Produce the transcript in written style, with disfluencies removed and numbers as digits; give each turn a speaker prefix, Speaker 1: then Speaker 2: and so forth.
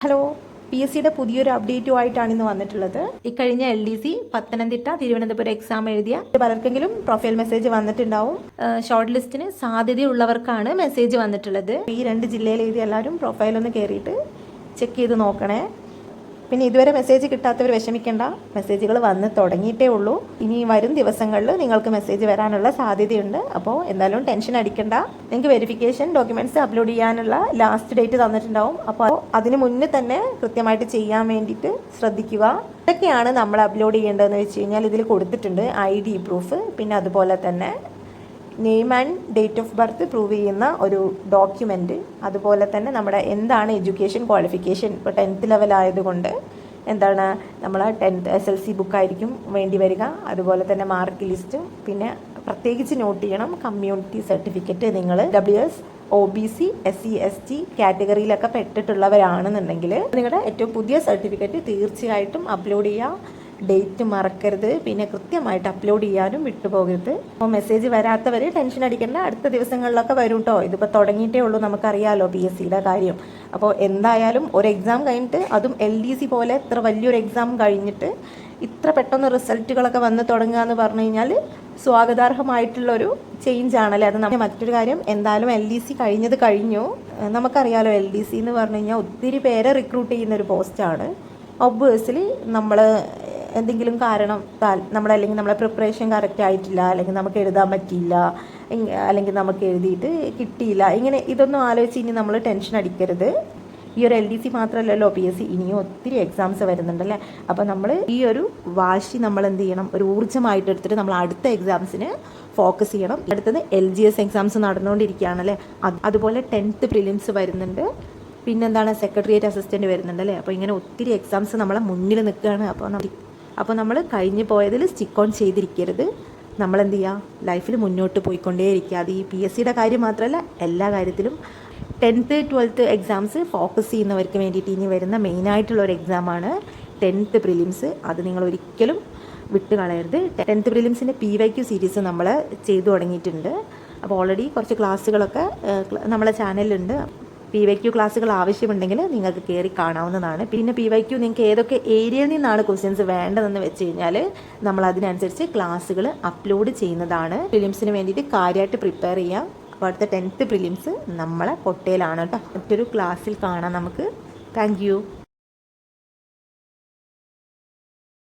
Speaker 1: Hello, P S സിയുടെ പുതിയൊരു അപ്ഡേറ്റുമായിട്ടാണ് ഇന്ന് വന്നിട്ടുള്ളത്. ഇക്കഴിഞ്ഞ LDC പത്തനംതിട്ട തിരുവനന്തപുരം എക്സാം എഴുതിയ പലർക്കെങ്കിലും പ്രൊഫൈൽ മെസ്സേജ് വന്നിട്ടുണ്ടാവും. ഷോർട്ട് ലിസ്റ്റിന് സാധ്യതയുള്ളവർക്കാണ് മെസ്സേജ് വന്നിട്ടുള്ളത്. ഈ 2 ജില്ലയിൽ എഴുതിയ എല്ലാവരും പ്രൊഫൈൽ ഒന്ന് കയറിയിട്ട് ചെക്ക് ചെയ്ത് നോക്കണേ. പിന്നെ ഇതുവരെ മെസ്സേജ് കിട്ടാത്തവർ വിഷമിക്കേണ്ട, മെസ്സേജുകൾ വന്ന് തുടങ്ങിയിട്ടേ ഉള്ളൂ. ഇനി വരും ദിവസങ്ങളിൽ നിങ്ങൾക്ക് മെസ്സേജ് വരാനുള്ള സാധ്യതയുണ്ട്. അപ്പോൾ എന്തായാലും ടെൻഷൻ അടിക്കണ്ട. നിങ്ങൾക്ക് വെരിഫിക്കേഷൻ ഡോക്യുമെൻറ്റ്സ് അപ്ലോഡ് ചെയ്യാനുള്ള ലാസ്റ്റ് ഡേറ്റ് തന്നിട്ടുണ്ടാവും. അപ്പോൾ അതിന് മുന്നേ തന്നെ കൃത്യമായിട്ട് ചെയ്യാൻ വേണ്ടിയിട്ട് ശ്രദ്ധിക്കുക. ഇതൊക്കെയാണ് നമ്മൾ അപ്ലോഡ് ചെയ്യേണ്ടതെന്ന് വെച്ച് കഴിഞ്ഞാൽ ഇതിൽ കൊടുത്തിട്ടുണ്ട് ID പ്രൂഫ്, പിന്നെ അതുപോലെ തന്നെ name and date of birth prove ചെയ്യുന്ന ഒരു ഡോക്യുമെൻറ്റ്, അതുപോലെ തന്നെ നമ്മുടെ എന്താണ് എഡ്യൂക്കേഷൻ ക്വാളിഫിക്കേഷൻ. ഇപ്പോൾ 10th ലെവൽ ആയതുകൊണ്ട് എന്താണ് നമ്മൾ 10th SLC ബുക്കായിരിക്കും വേണ്ടി വരിക. അതുപോലെ തന്നെ മാർക്ക് ലിസ്റ്റും, പിന്നെ പ്രത്യേകിച്ച് നോട്ട് ചെയ്യണം കമ്മ്യൂണിറ്റി സർട്ടിഫിക്കറ്റ്. നിങ്ങൾ WS OBC SC ST കാറ്റഗറിയിലൊക്കെ പെട്ടിട്ടുള്ളവരാണെന്നുണ്ടെങ്കിൽ നിങ്ങളുടെ ഏറ്റവും പുതിയ സർട്ടിഫിക്കറ്റ് തീർച്ചയായിട്ടും അപ്ലോഡ് ചെയ്യുക. ഡേറ്റ് മറക്കരുത്, പിന്നെ കൃത്യമായിട്ട് അപ്ലോഡ് ചെയ്യാനും വിട്ടുപോകരുത്. അപ്പോൾ മെസ്സേജ് വരാത്തവർ ടെൻഷൻ അടിക്കേണ്ട, അടുത്ത ദിവസങ്ങളിലൊക്കെ വരും കേട്ടോ. ഇതിപ്പോൾ തുടങ്ങിയിട്ടേ ഉള്ളൂ, നമുക്കറിയാമല്ലോ PSCയുടെ കാര്യം. അപ്പോൾ എന്തായാലും ഒരു എക്സാം കഴിഞ്ഞിട്ട്, അതും LDC പോലെ ഇത്ര വലിയൊരു എക്സാം കഴിഞ്ഞിട്ട് ഇത്ര പെട്ടെന്ന് റിസൾട്ടുകളൊക്കെ വന്ന് തുടങ്ങുക എന്ന് പറഞ്ഞു കഴിഞ്ഞാൽ സ്വാഗതാർഹമായിട്ടുള്ളൊരു ചേഞ്ച് ആണല്ലേ അത്. മറ്റൊരു കാര്യം, എന്തായാലും LDC കഴിഞ്ഞത് കഴിഞ്ഞു. നമുക്കറിയാമല്ലോ LDC എന്ന് പറഞ്ഞു കഴിഞ്ഞാൽ ഒത്തിരി പേരെ റിക്രൂട്ട് ചെയ്യുന്നൊരു പോസ്റ്റാണ്. ഒബ്വിയസ്ലി നമ്മൾ എന്തെങ്കിലും കാരണത്താൽ അല്ലെങ്കിൽ നമ്മളെ പ്രിപ്പറേഷൻ കറക്റ്റ് ആയിട്ടില്ല, അല്ലെങ്കിൽ നമുക്ക് എഴുതാൻ പറ്റിയില്ല, അല്ലെങ്കിൽ നമുക്ക് എഴുതിയിട്ട് കിട്ടിയില്ല, ഇങ്ങനെ ഇതൊന്നും ആലോചിച്ച് ഇനി നമ്മൾ ടെൻഷൻ അടിക്കരുത്. ഈ ഒരു LDC മാത്രമല്ലല്ലോ PSC, ഇനിയും ഒത്തിരി എക്സാംസ് വരുന്നുണ്ടല്ലേ. അപ്പോൾ നമ്മൾ ഈ ഒരു വാശി നമ്മൾ എന്ത് ചെയ്യണം, ഒരു ഊർജ്ജമായിട്ട് എടുത്തിട്ട് നമ്മൾ അടുത്ത എക്സാംസിന് ഫോക്കസ് ചെയ്യണം. അടുത്തത് LGS എക്സാംസ് നടന്നുകൊണ്ടിരിക്കുകയാണല്ലേ. അതുപോലെ 10th പ്രിലിംസ് വരുന്നുണ്ട്, പിന്നെന്താണ് സെക്രട്ടേറിയറ്റ് അസിസ്റ്റൻറ്റ് വരുന്നുണ്ടല്ലേ. അപ്പോൾ ഇങ്ങനെ ഒത്തിരി എക്സാംസ് നമ്മളെ മുന്നിൽ നിൽക്കുകയാണ്. അപ്പോൾ നമ്മൾ കഴിഞ്ഞു പോയതിൽ സ്റ്റിക്ക് ഓൺ ചെയ്തിരിക്കരുത്. നമ്മളെന്ത് ചെയ്യുക, ലൈഫിൽ മുന്നോട്ട് പോയിക്കൊണ്ടേയിരിക്കുക. അത് ഈ PSCയുടെ കാര്യം മാത്രമല്ല, എല്ലാ കാര്യത്തിലും 10th 12th എക്സാംസ് ഫോക്കസ് ചെയ്യുന്നവർക്ക് വേണ്ടിയിട്ട് ഇനി വരുന്ന മെയിനായിട്ടുള്ളൊരു എക്സാമാണ് 10th പ്രിലിംസ്. അത് നിങ്ങൾ ഒരിക്കലും വിട്ട് കളയരുത്. 10th പ്രിലിംസിൻ്റെ PYQ സീരീസ് നമ്മൾ ചെയ്തു തുടങ്ങിയിട്ടുണ്ട്. അപ്പോൾ ഓൾറെഡി കുറച്ച് ക്ലാസ്സുകളൊക്കെ നമ്മളെ ചാനലിലുണ്ട്. PYQ ക്ലാസ്സുകൾ ആവശ്യമുണ്ടെങ്കിൽ നിങ്ങൾക്ക് കയറി കാണാവുന്നതാണ്. പിന്നെ PYQ നിങ്ങൾക്ക് ഏതൊക്കെ ഏരിയയിൽ നിന്നാണ് ക്വസ്റ്റ്യൻസ് വേണ്ടതെന്ന് വെച്ച് കഴിഞ്ഞാൽ നമ്മൾ അതിനനുസരിച്ച് ക്ലാസ്സുകൾ അപ്ലോഡ് ചെയ്യുന്നതാണ്. പ്രിലിംസിന് വേണ്ടിയിട്ട് കാര്യമായിട്ട് പ്രിപ്പയർ ചെയ്യാം. അപ്പോൾ അടുത്ത 10th പ്രിലിംസ് നമ്മളെ കൊട്ടയിലാണ് കേട്ടോ. മറ്റൊരു ക്ലാസ്സിൽ കാണാം നമുക്ക്. Thank you.